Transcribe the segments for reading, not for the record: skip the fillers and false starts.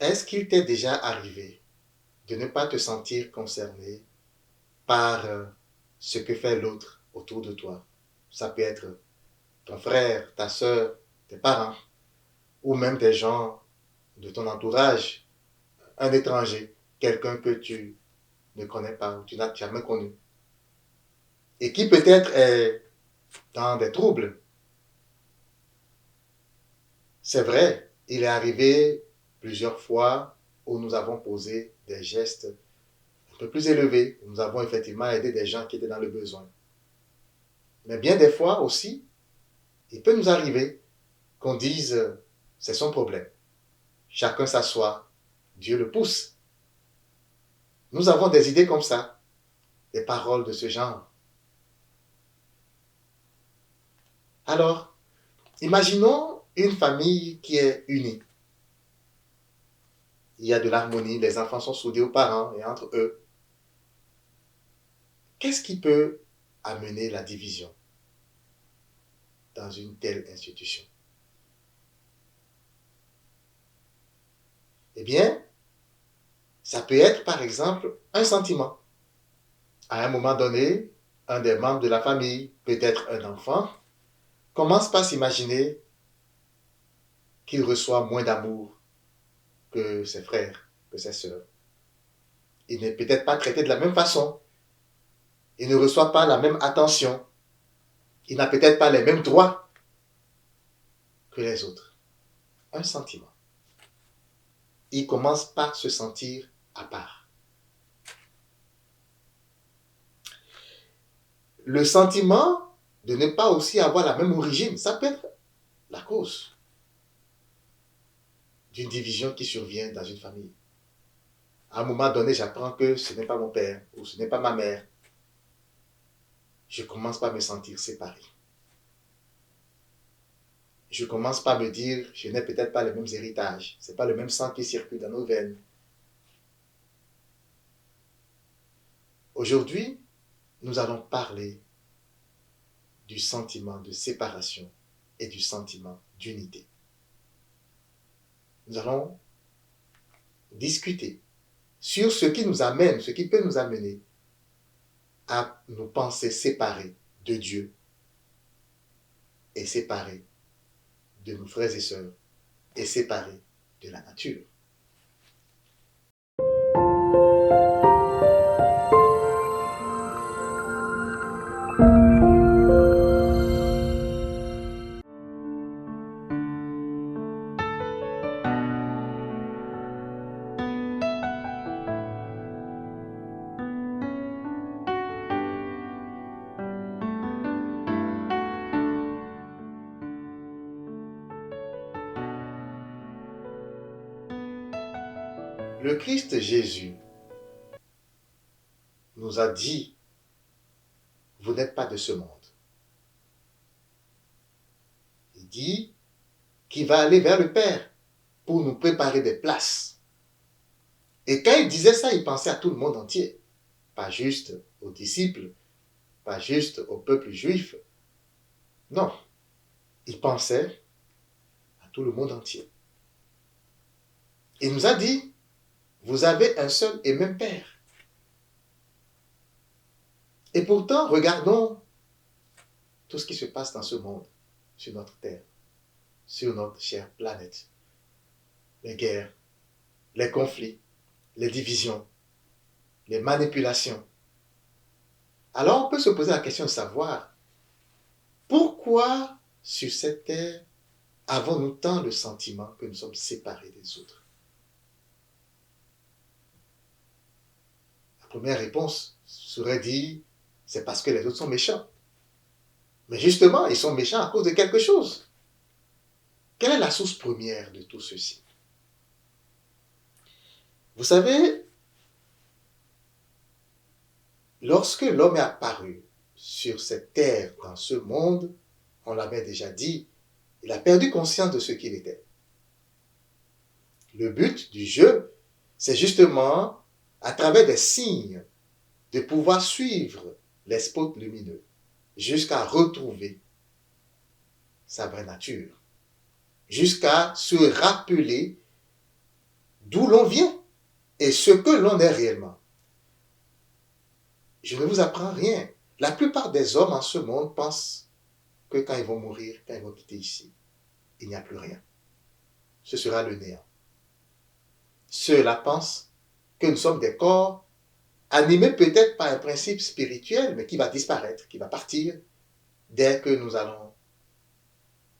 est-ce qu'il t'est déjà arrivé de ne pas te sentir concerné par ce que fait l'autre autour de toi? Ça peut être ton frère, ta soeur, tes parents, ou même des gens de ton entourage, un étranger, quelqu'un que tu ne connais pas ou tu n'as jamais connu, et qui peut-être est dans des troubles. C'est vrai, il est arrivé plusieurs fois où nous avons posé des gestes un peu plus élevés, où nous avons effectivement aidé des gens qui étaient dans le besoin. Mais bien des fois aussi, il peut nous arriver qu'on dise, c'est son problème. Chacun s'assoit, Dieu le pousse. Nous avons des idées comme ça, des paroles de ce genre. Alors, imaginons une famille qui est unie. Il y a de l'harmonie, les enfants sont soudés aux parents et entre eux. Qu'est-ce qui peut amener la division dans une telle institution? Eh bien, ça peut être par exemple un sentiment. À un moment donné, un des membres de la famille, peut-être un enfant, commence par s'imaginer qu'il reçoit moins d'amour que ses frères, que ses sœurs. Il n'est peut-être pas traité de la même façon. Il ne reçoit pas la même attention. Il n'a peut-être pas les mêmes droits que les autres. Un sentiment. Il commence par se sentir à part. Le sentiment de ne pas aussi avoir la même origine, ça peut être la cause d'une division qui survient dans une famille. À un moment donné, j'apprends que ce n'est pas mon père ou ce n'est pas ma mère. Je commence par me sentir séparé. Je commence par me dire, je n'ai peut-être pas les mêmes héritages. Ce n'est pas le même sang qui circule dans nos veines. Aujourd'hui, nous allons parler du sentiment de séparation et du sentiment d'unité. Nous allons discuter sur ce qui nous amène, ce qui peut nous amener à nous penser séparés de Dieu et séparés de nos frères et sœurs et séparés de la nature. Le Christ Jésus nous a dit, vous n'êtes pas de ce monde. Il dit qu'il va aller vers le Père pour nous préparer des places. Et quand il disait ça, il pensait à tout le monde entier, pas juste aux disciples, pas juste au peuple juif. Non, il pensait à tout le monde entier. Il nous a dit, vous avez un seul et même Père. Et pourtant, regardons tout ce qui se passe dans ce monde, sur notre terre, sur notre chère planète. Les guerres, les conflits, les divisions, les manipulations. Alors on peut se poser la question de savoir, pourquoi sur cette terre avons-nous tant le sentiment que nous sommes séparés des autres? La première réponse serait dire, c'est parce que les autres sont méchants. Mais justement, ils sont méchants à cause de quelque chose. Quelle est la source première de tout ceci? Vous savez, lorsque l'homme est apparu sur cette terre, dans ce monde, on l'avait déjà dit, il a perdu conscience de ce qu'il était. Le but du jeu, c'est justement, à travers des signes, de pouvoir suivre les spots lumineux jusqu'à retrouver sa vraie nature, jusqu'à se rappeler d'où l'on vient et ce que l'on est réellement. Je ne vous apprends rien. La plupart des hommes en ce monde pensent que quand ils vont mourir, quand ils vont quitter ici, il n'y a plus rien. Ce sera le néant. Ceux-là pensent que nous sommes des corps animés peut-être par un principe spirituel, mais qui va disparaître, qui va partir dès que nous allons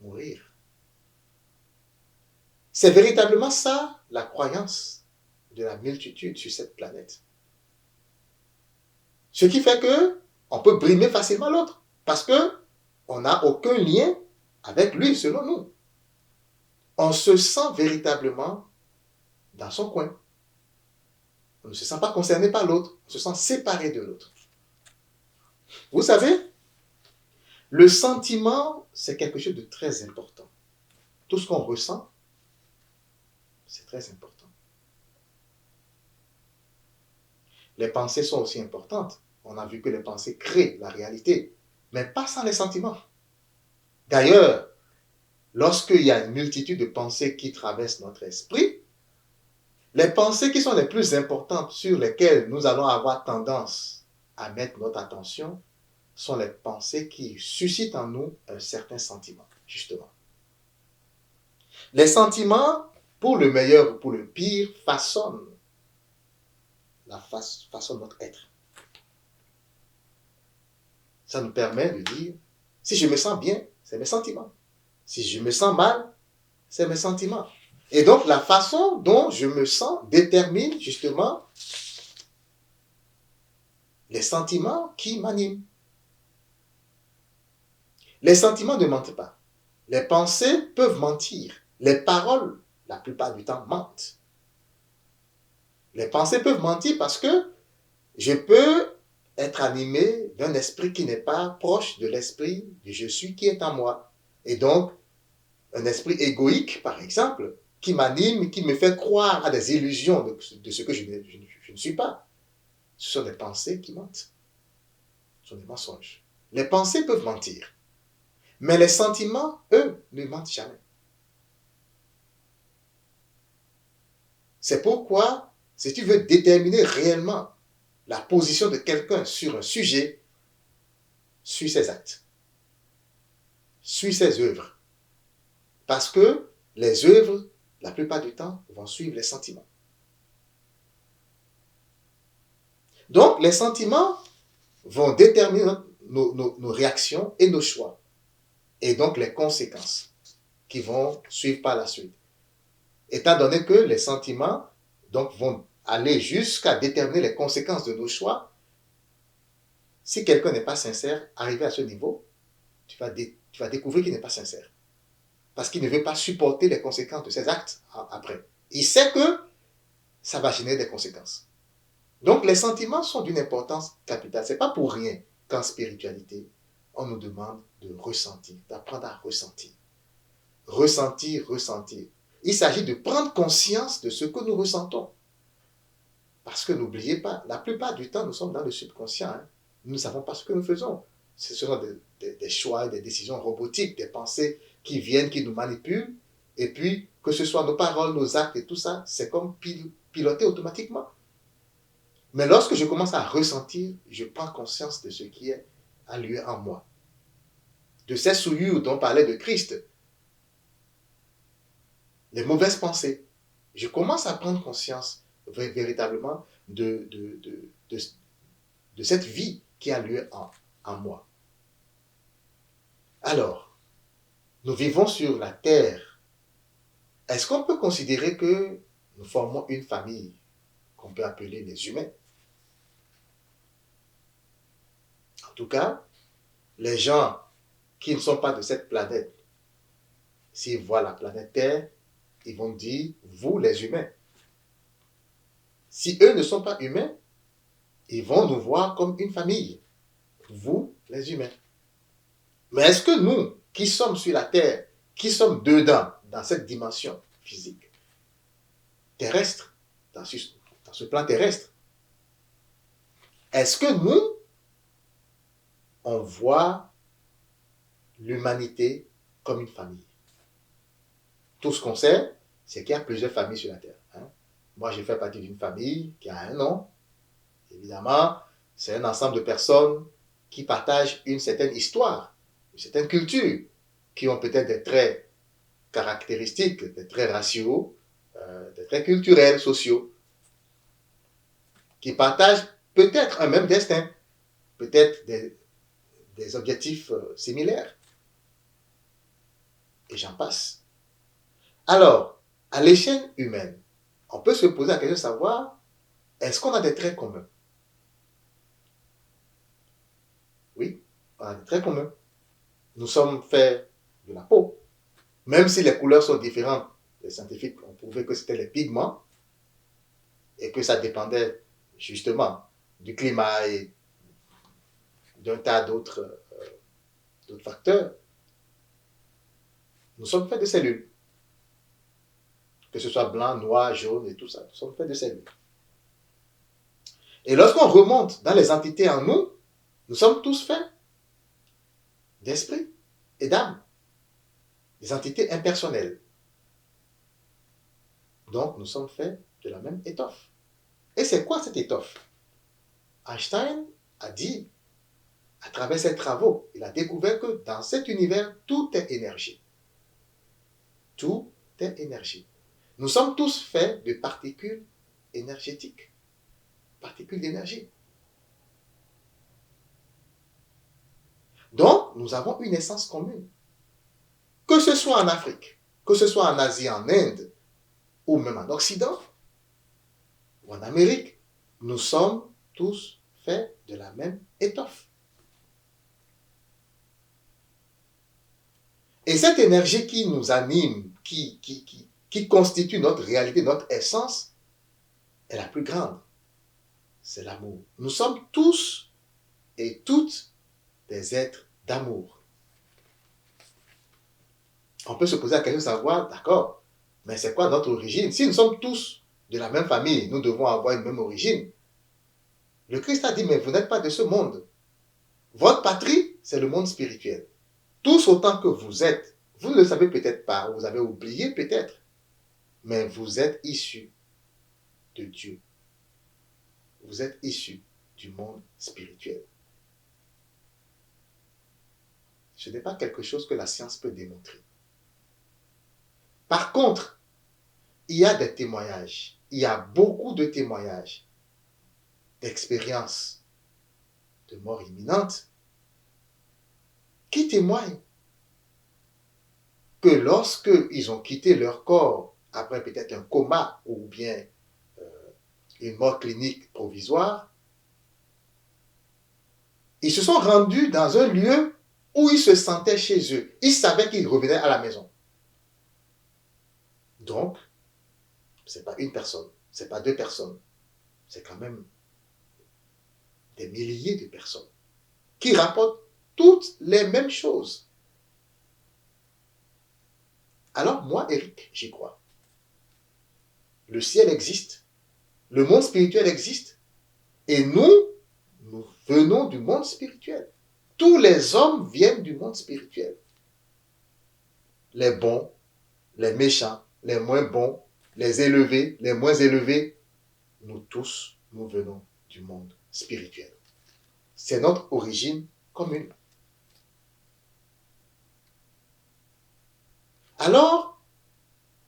mourir. C'est véritablement ça la croyance de la multitude sur cette planète. Ce qui fait que on peut brimer facilement l'autre parce que on n'a aucun lien avec lui selon nous. On se sent véritablement dans son coin. On ne se sent pas concerné par l'autre, on se sent séparé de l'autre. Vous savez, le sentiment, c'est quelque chose de très important. Tout ce qu'on ressent, c'est très important. Les pensées sont aussi importantes. On a vu que les pensées créent la réalité, mais pas sans les sentiments. D'ailleurs, lorsqu'il y a une multitude de pensées qui traversent notre esprit, les pensées qui sont les plus importantes sur lesquelles nous allons avoir tendance à mettre notre attention sont les pensées qui suscitent en nous un certain sentiment, justement. Les sentiments, pour le meilleur ou pour le pire, façonnent notre être. Ça nous permet de dire, si je me sens bien, c'est mes sentiments. Si je me sens mal, c'est mes sentiments. Et donc, la façon dont je me sens détermine justement les sentiments qui m'animent. Les sentiments ne mentent pas. Les pensées peuvent mentir. Les paroles, la plupart du temps, mentent. Les pensées peuvent mentir parce que je peux être animé d'un esprit qui n'est pas proche de l'esprit du je suis qui est en moi. Et donc, un esprit égoïque, par exemple, qui m'anime, qui me fait croire à des illusions de ce que je ne suis pas. Ce sont des pensées qui mentent. Ce sont des mensonges. Les pensées peuvent mentir. Mais les sentiments, eux, ne mentent jamais. C'est pourquoi, si tu veux déterminer réellement la position de quelqu'un sur un sujet, suis ses actes. Suis ses œuvres. Parce que les œuvres, la plupart du temps, vont suivre les sentiments. Donc, les sentiments vont déterminer nos réactions et nos choix. Et donc, les conséquences qui vont suivre par la suite. Étant donné que les sentiments donc, vont aller jusqu'à déterminer les conséquences de nos choix, si quelqu'un n'est pas sincère, arrivé à ce niveau, tu vas découvrir qu'il n'est pas sincère. Parce qu'il ne veut pas supporter les conséquences de ses actes après. Il sait que ça va générer des conséquences. Donc, les sentiments sont d'une importance capitale. Ce n'est pas pour rien qu'en spiritualité, on nous demande de ressentir, d'apprendre à ressentir. Ressentir, ressentir. Il s'agit de prendre conscience de ce que nous ressentons. Parce que n'oubliez pas, la plupart du temps, nous sommes dans le subconscient. Hein. Nous ne savons pas ce que nous faisons. Ce sont des choix, des décisions robotiques, des pensées qui viennent, qui nous manipulent. Et puis, que ce soit nos paroles, nos actes et tout ça, c'est comme piloté automatiquement. Mais lorsque je commence à ressentir, je prends conscience de ce qui est a lieu en moi. De ces souillures dont parlait de Christ. Les mauvaises pensées. Je commence à prendre conscience véritablement de cette vie qui a lieu en moi. Alors, nous vivons sur la terre. Est-ce qu'on peut considérer que nous formons une famille qu'on peut appeler les humains? En tout cas, les gens qui ne sont pas de cette planète, s'ils voient la planète Terre, ils vont dire, vous les humains. Si eux ne sont pas humains, ils vont nous voir comme une famille. Vous, les humains. Mais est-ce que nous, qui sommes sur la Terre, qui sommes dedans, dans cette dimension physique, terrestre, dans ce plan terrestre, est-ce que nous, on voit l'humanité comme une famille? Tout ce qu'on sait, c'est qu'il y a plusieurs familles sur la Terre. Hein? Moi, je fais partie d'une famille qui a un nom. Évidemment, c'est un ensemble de personnes qui partagent une certaine histoire, une certaine culture, qui ont peut-être des traits caractéristiques, des traits raciaux, des traits culturels, sociaux, qui partagent peut-être un même destin, peut-être des objectifs similaires. Et j'en passe. Alors, à l'échelle humaine, on peut se poser la question de savoir, est-ce qu'on a des traits communs? Oui, on a des traits communs. Nous sommes faits de la peau. Même si les couleurs sont différentes, les scientifiques ont prouvé que c'était les pigments et que ça dépendait justement du climat et d'un tas d'autres facteurs. Nous sommes faits de cellules. Que ce soit blanc, noir, jaune et tout ça, nous sommes faits de cellules. Et lorsqu'on remonte dans les entités en nous, nous sommes tous faits d'esprit et d'âme. Des entités impersonnelles. Donc, nous sommes faits de la même étoffe. Et c'est quoi cette étoffe? Einstein a dit, à travers ses travaux, il a découvert que dans cet univers, tout est énergie. Tout est énergie. Nous sommes tous faits de particules énergétiques, particules d'énergie. Donc, nous avons une essence commune. Que ce soit en Afrique, que ce soit en Asie, en Inde, ou même en Occident, ou en Amérique, nous sommes tous faits de la même étoffe. Et cette énergie qui nous anime, qui constitue notre réalité, notre essence, est la plus grande. C'est l'amour. Nous sommes tous et toutes des êtres d'amour. On peut se poser la question de savoir, d'accord, mais c'est quoi notre origine? Si nous sommes tous de la même famille, nous devons avoir une même origine. Le Christ a dit, mais vous n'êtes pas de ce monde. Votre patrie, c'est le monde spirituel. Tous autant que vous êtes, vous ne le savez peut-être pas, vous avez oublié peut-être, mais vous êtes issus de Dieu. Vous êtes issus du monde spirituel. Ce n'est pas quelque chose que la science peut démontrer. Par contre, il y a des témoignages, il y a beaucoup de témoignages d'expériences de mort imminente qui témoignent que lorsqu'ils ont quitté leur corps après peut-être un coma ou bien une mort clinique provisoire, ils se sont rendus dans un lieu où ils se sentaient chez eux. Ils savaient qu'ils revenaient à la maison. Donc, ce n'est pas une personne, ce n'est pas deux personnes, c'est quand même des milliers de personnes qui rapportent toutes les mêmes choses. Alors moi, Eric, j'y crois. Le ciel existe, le monde spirituel existe, et nous venons du monde spirituel. Tous les hommes viennent du monde spirituel. Les bons, les méchants, les moins bons, les élevés, les moins élevés, nous tous, nous venons du monde spirituel. C'est notre origine commune. Alors,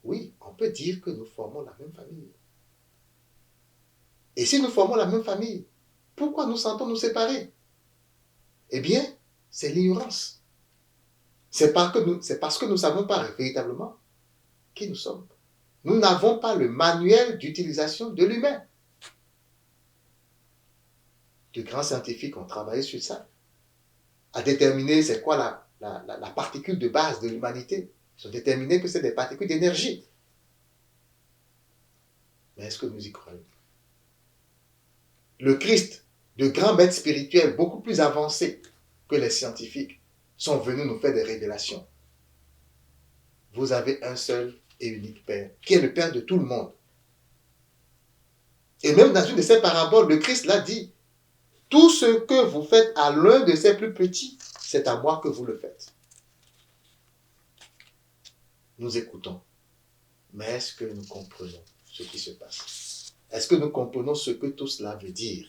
oui, on peut dire que nous formons la même famille. Et si nous formons la même famille, pourquoi nous sentons-nous séparés? Eh bien, c'est l'ignorance. C'est parce que nous ne savons pas véritablement qui nous sommes. Nous n'avons pas le manuel d'utilisation de l'humain. De grands scientifiques ont travaillé sur ça, à déterminer c'est quoi la particule de base de l'humanité. Ils ont déterminé que c'est des particules d'énergie. Mais est-ce que nous y croyons? Le Christ, de grands maîtres spirituels beaucoup plus avancés que les scientifiques, sont venus nous faire des révélations. Vous avez un seul et unique Père, qui est le Père de tout le monde. Et même dans une de ces paraboles, le Christ l'a dit, tout ce que vous faites à l'un de ces plus petits, c'est à moi que vous le faites. Nous écoutons, mais est-ce que nous comprenons ce qui se passe? Est-ce que nous comprenons ce que tout cela veut dire?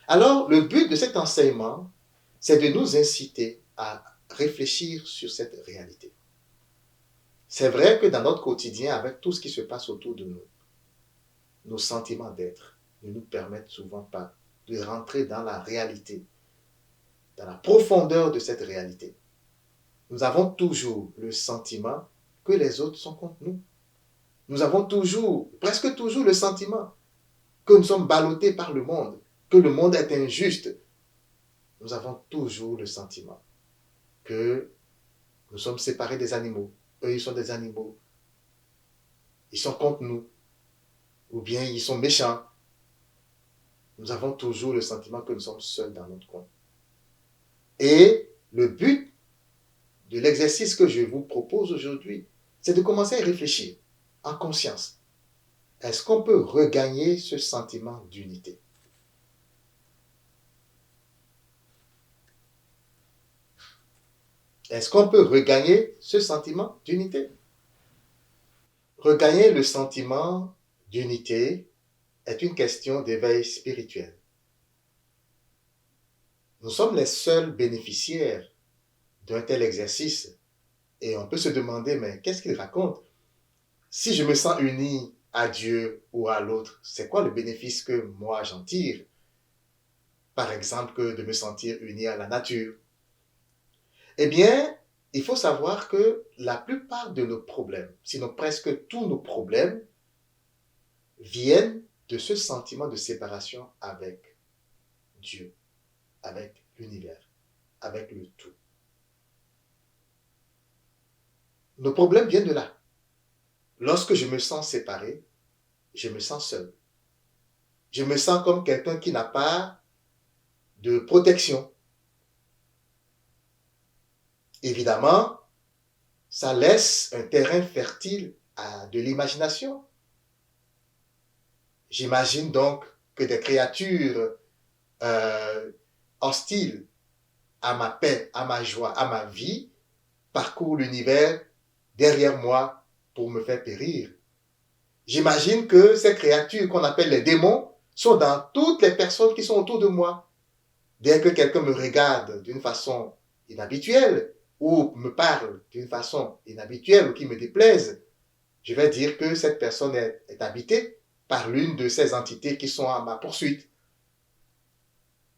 Alors, le but de cet enseignement, c'est de nous inciter à réfléchir sur cette réalité. C'est vrai que dans notre quotidien, avec tout ce qui se passe autour de nous, nos sentiments d'être ne nous permettent souvent pas de rentrer dans la réalité, dans la profondeur de cette réalité. Nous avons toujours le sentiment que les autres sont contre nous. Nous avons toujours, presque toujours le sentiment que nous sommes ballottés par le monde, que le monde est injuste. Nous avons toujours le sentiment que nous sommes séparés des animaux. Eux, ils sont des animaux. Ils sont contre nous. Ou bien ils sont méchants. Nous avons toujours le sentiment que nous sommes seuls dans notre coin. Et le but de l'exercice que je vous propose aujourd'hui, c'est de commencer à réfléchir en conscience. Est-ce qu'on peut regagner ce sentiment d'unité? Est-ce qu'on peut regagner ce sentiment d'unité? Regagner le sentiment d'unité est une question d'éveil spirituel. Nous sommes les seuls bénéficiaires d'un tel exercice et on peut se demander, mais qu'est-ce qu'il raconte? Si je me sens uni à Dieu ou à l'autre, c'est quoi le bénéfice que moi j'en tire? Par exemple, que de me sentir uni à la nature. Eh bien, il faut savoir que la plupart de nos problèmes, sinon presque tous nos problèmes, viennent de ce sentiment de séparation avec Dieu, avec l'univers, avec le tout. Nos problèmes viennent de là. Lorsque je me sens séparé, je me sens seul. Je me sens comme quelqu'un qui n'a pas de protection. Évidemment, ça laisse un terrain fertile à de l'imagination. J'imagine donc que des créatures hostiles à ma paix, à ma joie, à ma vie, parcourent l'univers derrière moi pour me faire périr. J'imagine que ces créatures qu'on appelle les démons sont dans toutes les personnes qui sont autour de moi. Dès que quelqu'un me regarde d'une façon inhabituelle ou me parle d'une façon inhabituelle ou qui me déplaise, je vais dire que cette personne est habitée par l'une de ces entités qui sont à ma poursuite.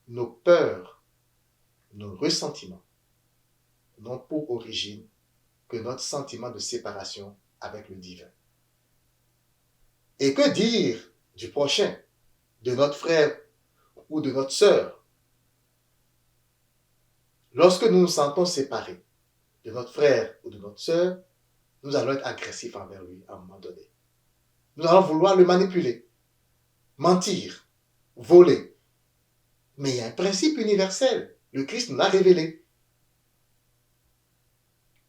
Nos peurs, nos ressentiments n'ont pour origine que notre sentiment de séparation avec le divin. Et que dire du prochain, de notre frère ou de notre sœur? Lorsque nous nous sentons séparés de notre frère ou de notre sœur, nous allons être agressifs envers lui à un moment donné. Nous allons vouloir le manipuler, mentir, voler. Mais il y a un principe universel. Le Christ nous l'a révélé.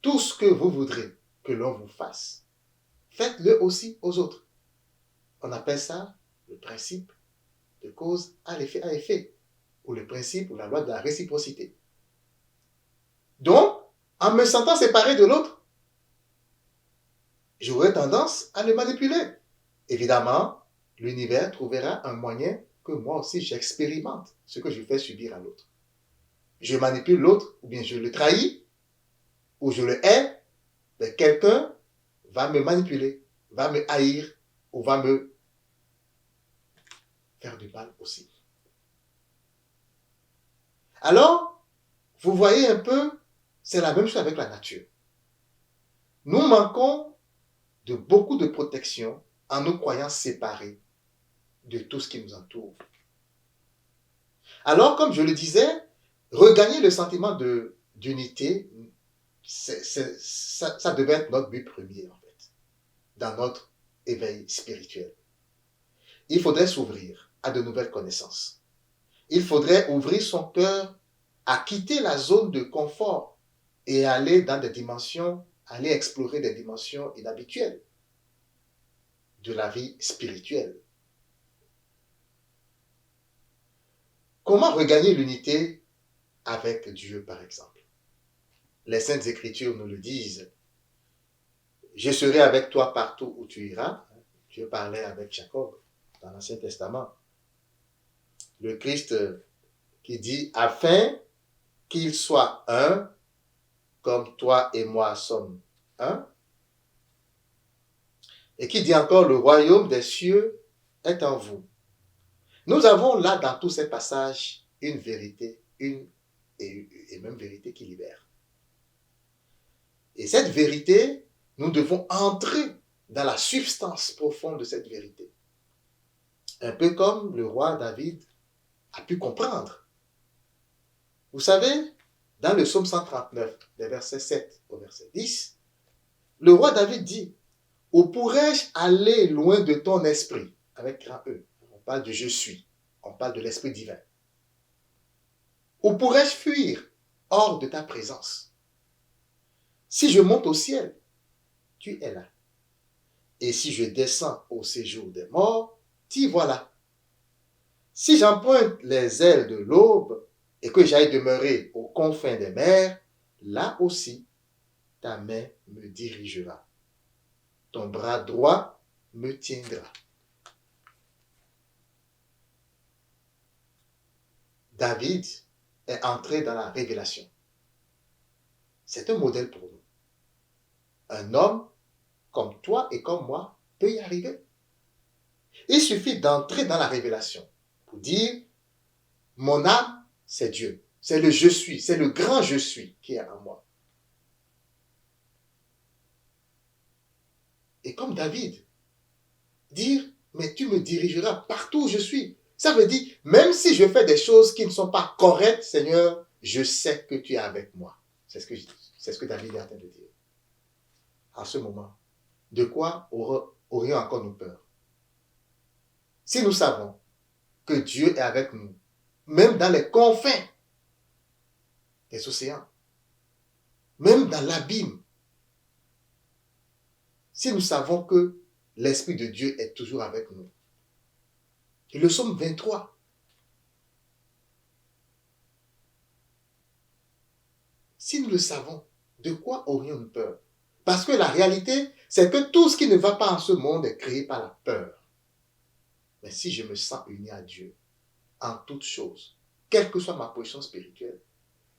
Tout ce que vous voudrez que l'on vous fasse, faites-le aussi aux autres. On appelle ça le principe de cause à effet, ou le principe ou la loi de la réciprocité. Donc, en me sentant séparé de l'autre, j'aurais tendance à le manipuler. Évidemment, l'univers trouvera un moyen que moi aussi j'expérimente ce que je fais subir à l'autre. Je manipule l'autre, ou bien je le trahis, ou je le hais, mais quelqu'un va me manipuler, va me haïr, ou va me faire du mal aussi. Alors, vous voyez un peu, c'est la même chose avec la nature. Nous manquons de beaucoup de protection en nous croyant séparés de tout ce qui nous entoure. Alors, comme je le disais, regagner le sentiment d'unité, ça devait être notre but premier, en fait, dans notre éveil spirituel. Il faudrait s'ouvrir à de nouvelles connaissances. Il faudrait ouvrir son cœur à quitter la zone de confort et aller dans des dimensions, aller explorer des dimensions inhabituelles de la vie spirituelle. Comment regagner l'unité avec Dieu, par exemple? Les Saintes Écritures nous le disent. Je serai avec toi partout où tu iras. Dieu parlait avec Jacob dans l'Ancien Testament. Le Christ qui dit, afin qu'il soit un, comme toi et moi sommes un. Et qui dit encore, le royaume des cieux est en vous. Nous avons là, dans tous ces passages, une vérité, une et même vérité qui libère. Et cette vérité, nous devons entrer dans la substance profonde de cette vérité. Un peu comme le roi David a pu comprendre. Vous savez, dans le psaume 139, des versets 7 au verset 10, le roi David dit, « Où pourrais-je aller loin de ton esprit ?» Avec grand E. On parle de « je suis ». On parle de l'esprit divin. « Où pourrais-je fuir hors de ta présence? Si je monte au ciel, tu es là. Et si je descends au séjour des morts, t'y voilà. Si j'emprunte les ailes de l'aube et que j'aille demeurer aux confins des mers, là aussi, ta main me dirigera. Ton bras droit me tiendra. » David est entré dans la révélation. C'est un modèle pour nous. Un homme comme toi et comme moi peut y arriver. Il suffit d'entrer dans la révélation pour dire, mon âme, c'est Dieu. C'est le je suis, c'est le grand je suis qui est en moi. Et comme David, dire, mais tu me dirigeras partout où je suis. Ça veut dire, même si je fais des choses qui ne sont pas correctes, Seigneur, je sais que tu es avec moi. C'est ce que David est en train de dire. En ce moment, de quoi aurions encore nous peur? Si nous savons que Dieu est avec nous, même dans les confins des océans, même dans l'abîme, si nous savons que l'Esprit de Dieu est toujours avec nous. Et le psaume 23, si nous le savons, de quoi aurions-nous peur? Parce que la réalité, c'est que tout ce qui ne va pas en ce monde est créé par la peur. Mais si je me sens uni à Dieu, en toutes choses, quelle que soit ma position spirituelle,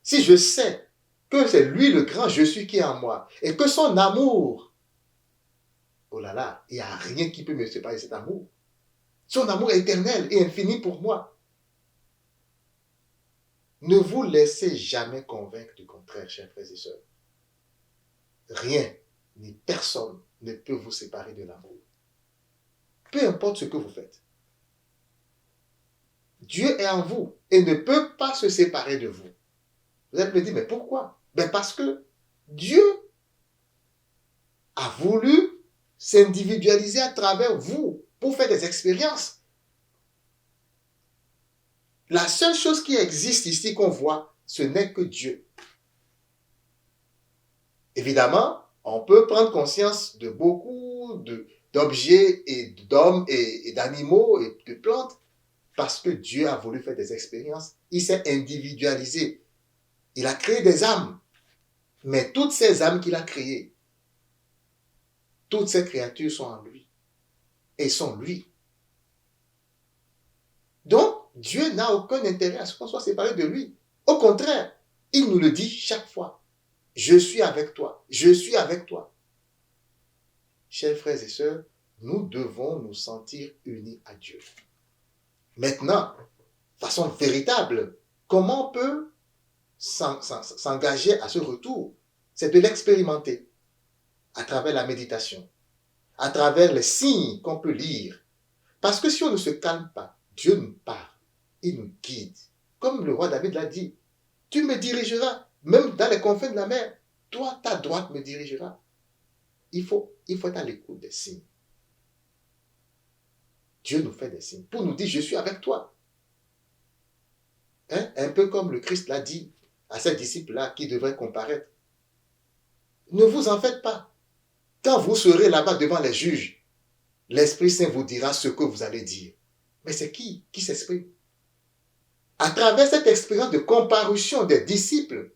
si je sais que c'est lui le grand je suis qui est en moi, et que son amour, oh là là, il n'y a rien qui peut me séparer de cet amour. Son amour est éternel et infini pour moi. Ne vous laissez jamais convaincre du contraire, chers frères et sœurs. Rien ni personne ne peut vous séparer de l'amour. Peu importe ce que vous faites. Dieu est en vous et ne peut pas se séparer de vous. Vous allez me dire, mais pourquoi? Ben parce que Dieu a voulu s'individualiser à travers vous pour faire des expériences. La seule chose qui existe ici qu'on voit, ce n'est que Dieu. Évidemment, on peut prendre conscience de beaucoup d'objets et d'hommes et d'animaux et de plantes parce que Dieu a voulu faire des expériences. Il s'est individualisé. Il a créé des âmes. Mais toutes ces âmes qu'il a créées, toutes ces créatures sont en lui et sont lui. Donc, Dieu n'a aucun intérêt à ce qu'on soit séparé de lui. Au contraire, il nous le dit chaque fois. Je suis avec toi. Je suis avec toi. Chers frères et sœurs, nous devons nous sentir unis à Dieu. Maintenant, de façon véritable, comment on peut s'engager à ce retour? C'est de l'expérimenter à travers la méditation, à travers les signes qu'on peut lire. Parce que si on ne se calme pas, Dieu nous parle, il nous guide. Comme le roi David l'a dit, tu me dirigeras, même dans les confins de la mer. Toi, ta droite me dirigera. Il faut être à l'écoute des signes. Dieu nous fait des signes pour nous dire, je suis avec toi. Hein? Un peu comme le Christ l'a dit à ces disciples-là qui devraient comparaître. Ne vous en faites pas. Quand vous serez là-bas devant les juges, l'Esprit Saint vous dira ce que vous allez dire. Mais c'est qui s'exprime? À travers cette expérience de comparution des disciples,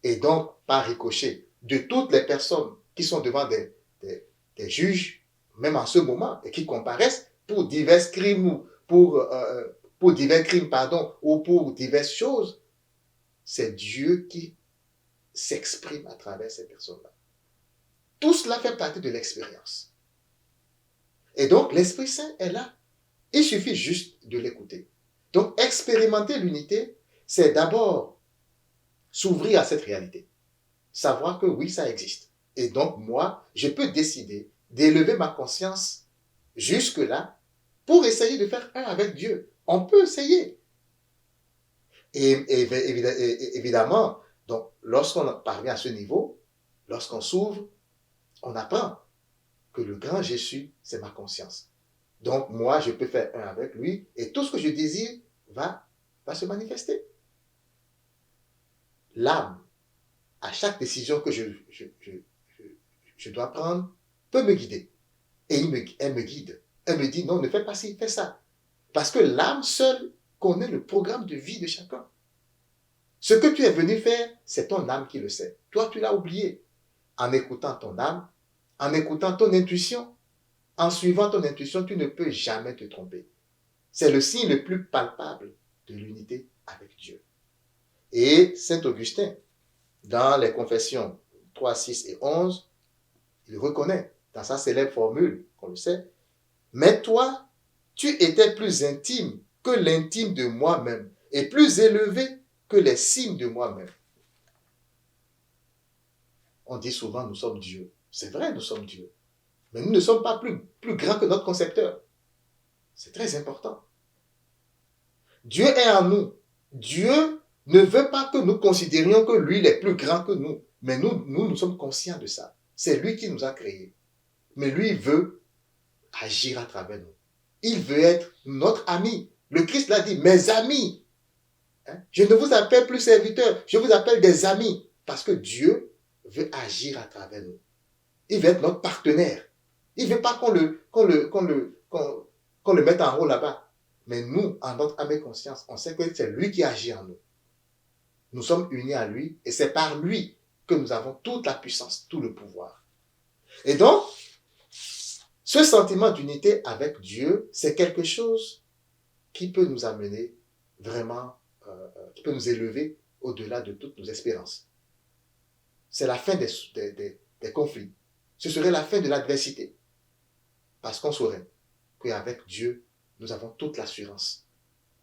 et donc par ricochet, de toutes les personnes qui sont devant des des juges, même en ce moment, et qui comparaissent pour divers crimes ou pour divers crimes, pardon, ou pour diverses choses. C'est Dieu qui s'exprime à travers ces personnes-là. Tout cela fait partie de l'expérience. Et donc, l'Esprit Saint est là. Il suffit juste de l'écouter. Donc, expérimenter l'unité, c'est d'abord s'ouvrir à cette réalité. Savoir que oui, ça existe. Et donc, moi, je peux décider d'élever ma conscience jusque-là pour essayer de faire un avec Dieu. On peut essayer. Et évidemment, donc, lorsqu'on parvient à ce niveau, lorsqu'on s'ouvre, on apprend que le grand Jésus, c'est ma conscience. Donc, moi, je peux faire un avec lui et tout ce que je désire va se manifester. L'âme, à chaque décision que je dois prendre, peut me guider. Et elle me guide. Elle me dit, non, ne fais pas ci, fais ça. Parce que l'âme seule connaît le programme de vie de chacun. Ce que tu es venu faire, c'est ton âme qui le sait. Toi, tu l'as oublié. En écoutant ton âme, en écoutant ton intuition, en suivant ton intuition, tu ne peux jamais te tromper. C'est le signe le plus palpable de l'unité avec Dieu. Et Saint Augustin, dans les Confessions 3, 6 et 11, il reconnaît dans sa célèbre formule, qu'on le sait, « Mais toi, tu étais plus intime que l'intime de moi-même et plus élevé que les cimes de moi-même. » On dit souvent, nous sommes Dieu. C'est vrai, nous sommes Dieu. Mais nous ne sommes pas plus grands que notre concepteur. C'est très important. Dieu est en nous. Dieu ne veut pas que nous considérions que lui, il est plus grand que nous. Mais nous sommes conscients de ça. C'est lui qui nous a créés. Mais lui, il veut agir à travers nous. Il veut être notre ami. Le Christ l'a dit, mes amis. Je ne vous appelle plus serviteurs, je vous appelle des amis. Parce que Dieu veut agir à travers nous. Il veut être notre partenaire. Il ne veut pas qu'on le mette en haut là-bas. Mais nous, en notre âme et conscience, on sait que c'est lui qui agit en nous. Nous sommes unis à lui et c'est par lui que nous avons toute la puissance, tout le pouvoir. Et donc, ce sentiment d'unité avec Dieu, c'est quelque chose qui peut nous amener vraiment, qui peut nous élever au-delà de toutes nos espérances. C'est la fin des conflits. Ce serait la fin de l'adversité. Parce qu'on saurait qu'avec Dieu, nous avons toute l'assurance,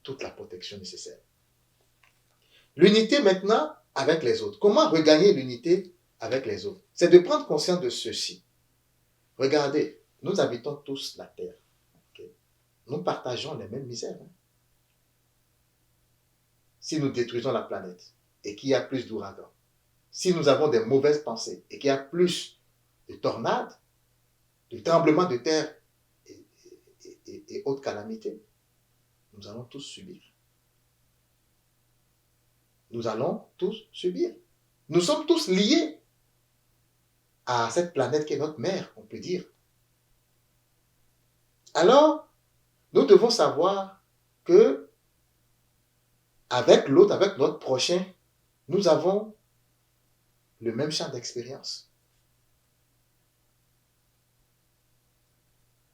toute la protection nécessaire. L'unité maintenant avec les autres. Comment regagner l'unité avec les autres? C'est de prendre conscience de ceci. Regardez, nous habitons tous la terre. Okay? Nous partageons les mêmes misères. Si nous détruisons la planète et qu'il y a plus d'ouragans, si nous avons des mauvaises pensées et qu'il y a plus de tornades, de tremblements de terre et autres calamités, nous allons tous subir. Nous allons tous subir. Nous sommes tous liés à cette planète qui est notre mère, on peut dire. Alors, nous devons savoir que avec l'autre, avec notre prochain, nous avons le même champ d'expérience.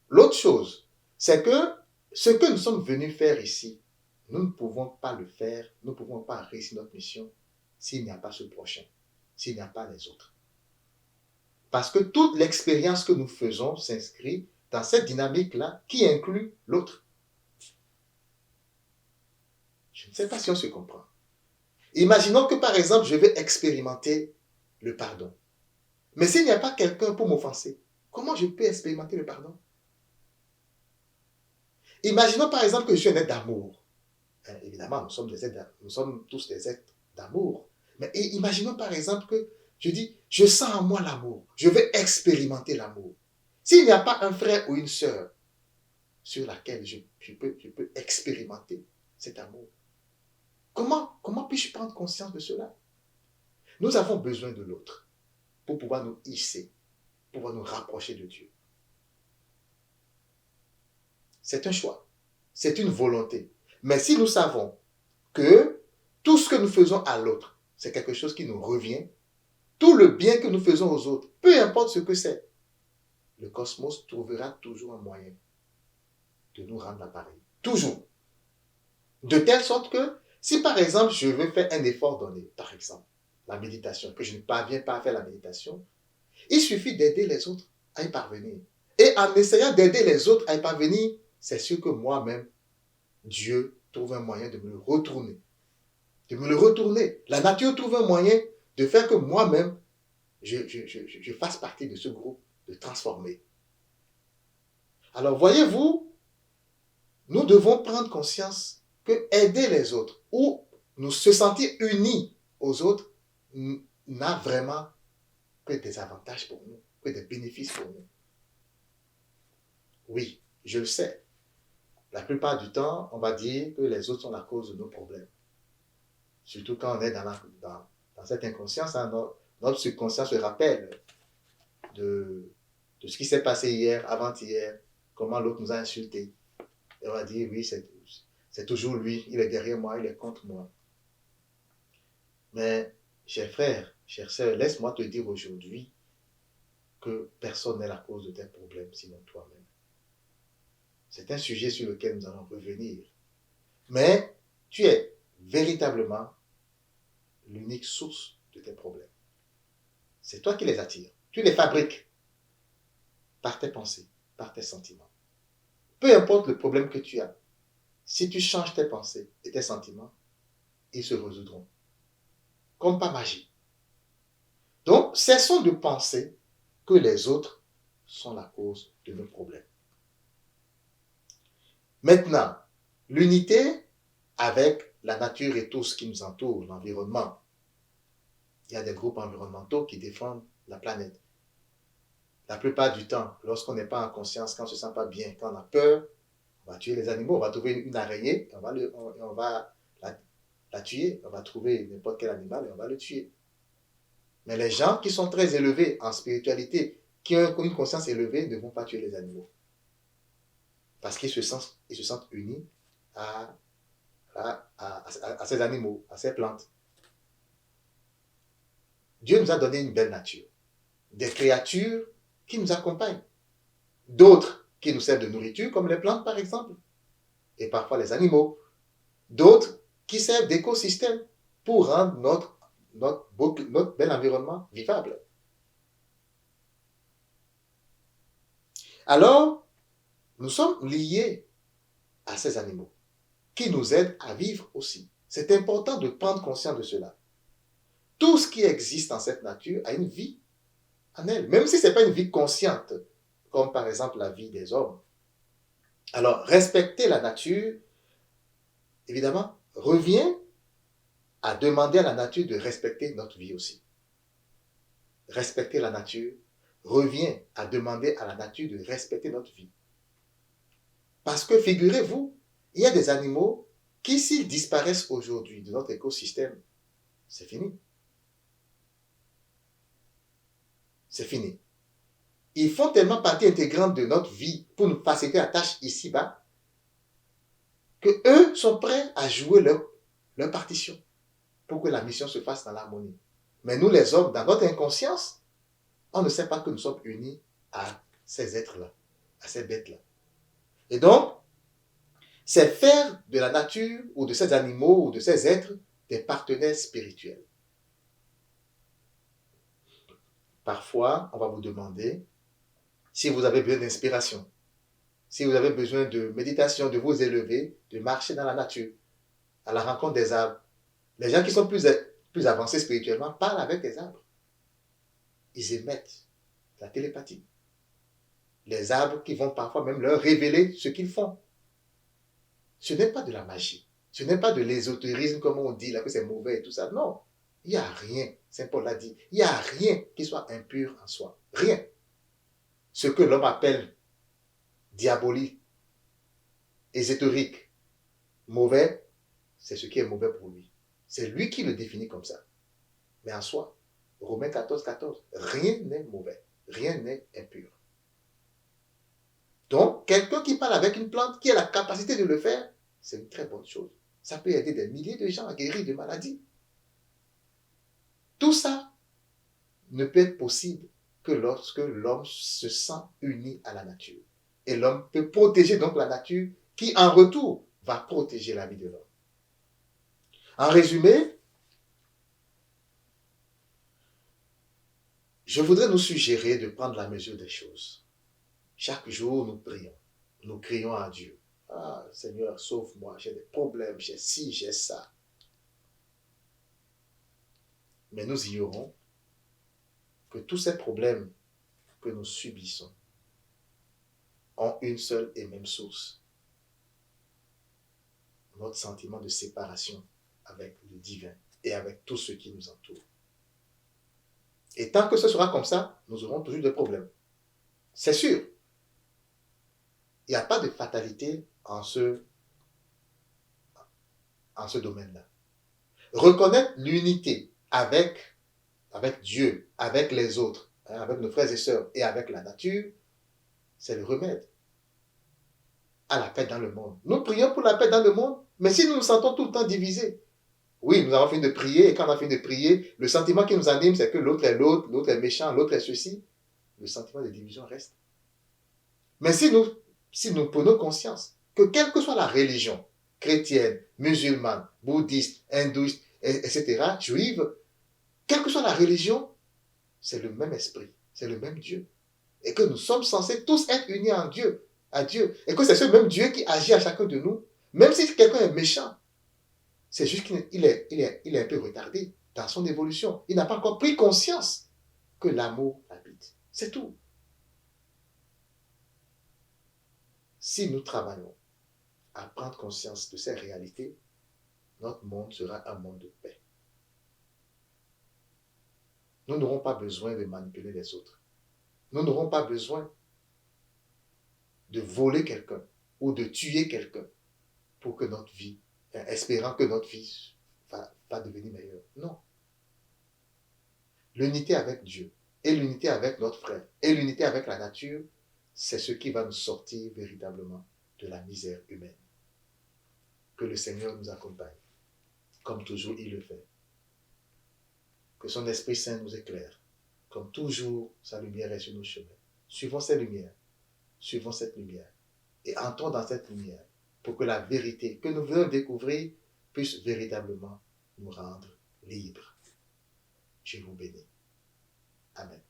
L'autre chose, c'est que ce que nous sommes venus faire ici, nous ne pouvons pas le faire, nous ne pouvons pas réussir notre mission s'il n'y a pas ce prochain, s'il n'y a pas les autres. Parce que toute l'expérience que nous faisons s'inscrit dans cette dynamique-là qui inclut l'autre. Je ne sais pas si on se comprend. Imaginons que par exemple, je vais expérimenter le pardon. Mais s'il n'y a pas quelqu'un pour m'offenser, comment je peux expérimenter le pardon? Imaginons par exemple que je suis un être d'amour. Évidemment, nous sommes tous des êtres d'amour. Mais imaginons par exemple que je dis, je sens en moi l'amour. Je veux expérimenter l'amour. S'il n'y a pas un frère ou une sœur sur laquelle je peux expérimenter cet amour, comment puis-je prendre conscience de cela? Nous avons besoin de l'autre pour pouvoir nous hisser, pour pouvoir nous rapprocher de Dieu. C'est un choix, c'est une volonté. Mais si nous savons que tout ce que nous faisons à l'autre, c'est quelque chose qui nous revient, tout le bien que nous faisons aux autres, peu importe ce que c'est, le cosmos trouvera toujours un moyen de nous rendre l'appareil. Toujours. De telle sorte que, si par exemple, je veux faire un effort donné, par exemple, la méditation, que je ne parviens pas à faire la méditation, il suffit d'aider les autres à y parvenir. Et en essayant d'aider les autres à y parvenir, c'est sûr que moi-même, Dieu trouve un moyen de me le retourner. De me le retourner. La nature trouve un moyen de faire que moi-même, je fasse partie de ce groupe, de transformer. Alors, voyez-vous, nous devons prendre conscience que aider les autres ou nous se sentir unis aux autres n'a vraiment que des avantages pour nous, que des bénéfices pour nous. Oui, je le sais. La plupart du temps, on va dire que les autres sont la cause de nos problèmes. Surtout quand on est dans cette inconscience, hein, notre subconscient se rappelle de ce qui s'est passé hier, avant-hier, comment l'autre nous a insultés. Et on va dire, oui, c'est toujours lui, il est derrière moi, il est contre moi. Mais, chers frères, chères sœurs, laisse-moi te dire aujourd'hui que personne n'est la cause de tes problèmes, sinon toi-même. C'est un sujet sur lequel nous allons revenir. Mais tu es véritablement l'unique source de tes problèmes. C'est toi qui les attires. Tu les fabriques par tes pensées, par tes sentiments. Peu importe le problème que tu as, si tu changes tes pensées et tes sentiments, ils se résoudront. Comme par magie. Donc, cessons de penser que les autres sont la cause de nos problèmes. Maintenant, l'unité avec la nature et tout ce qui nous entoure, l'environnement. Il y a des groupes environnementaux qui défendent la planète. La plupart du temps, lorsqu'on n'est pas en conscience, quand on ne se sent pas bien, quand on a peur, on va tuer les animaux, on va trouver une araignée, on va la tuer, on va trouver n'importe quel animal et on va le tuer. Mais les gens qui sont très élevés en spiritualité, qui ont une conscience élevée, ne vont pas tuer les animaux. Parce qu'ils se sentent unis à ces animaux, à ces plantes. Dieu nous a donné une belle nature. Des créatures qui nous accompagnent. D'autres qui nous servent de nourriture, comme les plantes par exemple. Et parfois les animaux. D'autres qui servent d'écosystème pour rendre notre bel environnement vivable. Alors, nous sommes liés à ces animaux qui nous aident à vivre aussi. C'est important de prendre conscience de cela. Tout ce qui existe en cette nature a une vie en elle, même si ce n'est pas une vie consciente, comme par exemple la vie des hommes. Alors, respecter la nature, évidemment, revient à demander à la nature de respecter notre vie aussi. Respecter la nature revient à demander à la nature de respecter notre vie. Parce que, figurez-vous, il y a des animaux qui, s'ils disparaissent aujourd'hui de notre écosystème, c'est fini. C'est fini. Ils font tellement partie intégrante de notre vie pour nous faciliter la tâche ici-bas que eux sont prêts à jouer leur partition pour que la mission se fasse dans l'harmonie. Mais nous, les hommes, dans notre inconscience, on ne sait pas que nous sommes unis à ces êtres-là, à ces bêtes-là. Et donc, c'est faire de la nature ou de ces animaux ou de ces êtres des partenaires spirituels. Parfois, on va vous demander si vous avez besoin d'inspiration, si vous avez besoin de méditation, de vous élever, de marcher dans la nature, à la rencontre des arbres. Les gens qui sont plus avancés spirituellement parlent avec les arbres. Ils émettent la télépathie. Les arbres qui vont parfois même leur révéler ce qu'ils font. Ce n'est pas de la magie. Ce n'est pas de l'ésotérisme comme on dit là que c'est mauvais et tout ça. Non, il n'y a rien. Saint Paul l'a dit. Il n'y a rien qui soit impur en soi. Rien. Ce que l'homme appelle diabolique, ésotérique, mauvais, c'est ce qui est mauvais pour lui. C'est lui qui le définit comme ça. Mais en soi, Romains 14, 14, rien n'est mauvais. Rien n'est impur. Donc, quelqu'un qui parle avec une plante, qui a la capacité de le faire, c'est une très bonne chose. Ça peut aider des milliers de gens à guérir de maladies. Tout ça ne peut être possible que lorsque l'homme se sent uni à la nature. Et l'homme peut protéger donc la nature qui, en retour, va protéger la vie de l'homme. En résumé, je voudrais nous suggérer de prendre la mesure des choses. Chaque jour, nous prions. Nous crions à Dieu. Ah, Seigneur, sauve-moi, j'ai des problèmes, j'ai ci, j'ai ça. Mais nous ignorons que tous ces problèmes que nous subissons ont une seule et même source. Notre sentiment de séparation avec le divin et avec tout ce qui nous entoure. Et tant que ce sera comme ça, nous aurons toujours des problèmes. C'est sûr. Il n'y a pas de fatalité en ce domaine-là. Reconnaître l'unité avec Dieu, avec les autres, avec nos frères et sœurs et avec la nature, c'est le remède à la paix dans le monde. Nous prions pour la paix dans le monde, mais si nous nous sentons tout le temps divisés, oui, nous avons fini de prier, et quand on a fini de prier, le sentiment qui nous anime, c'est que l'autre est méchant, l'autre est ceci. Le sentiment de division reste. Mais si nous prenons conscience que quelle que soit la religion, chrétienne, musulmane, bouddhiste, hindouiste, etc., juive, quelle que soit la religion, c'est le même esprit, c'est le même Dieu. Et que nous sommes censés tous être unis en Dieu, à Dieu. Et que c'est ce même Dieu qui agit à chacun de nous. Même si quelqu'un est méchant, c'est juste qu'il est un peu retardé dans son évolution. Il n'a pas encore pris conscience que l'amour habite. C'est tout. Si nous travaillons à prendre conscience de ces réalités, notre monde sera un monde de paix. Nous n'aurons pas besoin de manipuler les autres. Nous n'aurons pas besoin de voler quelqu'un ou de tuer quelqu'un pour que notre vie, espérant que notre vie va devenir meilleure. Non. L'unité avec Dieu et l'unité avec notre frère et l'unité avec la nature, c'est ce qui va nous sortir véritablement de la misère humaine. Que le Seigneur nous accompagne, comme toujours il le fait. Que son Esprit Saint nous éclaire, comme toujours sa lumière est sur nos chemins. Suivons cette lumière, suivons cette lumière et entrons dans cette lumière pour que la vérité que nous venons découvrir puisse véritablement nous rendre libres. Je vous bénis. Amen.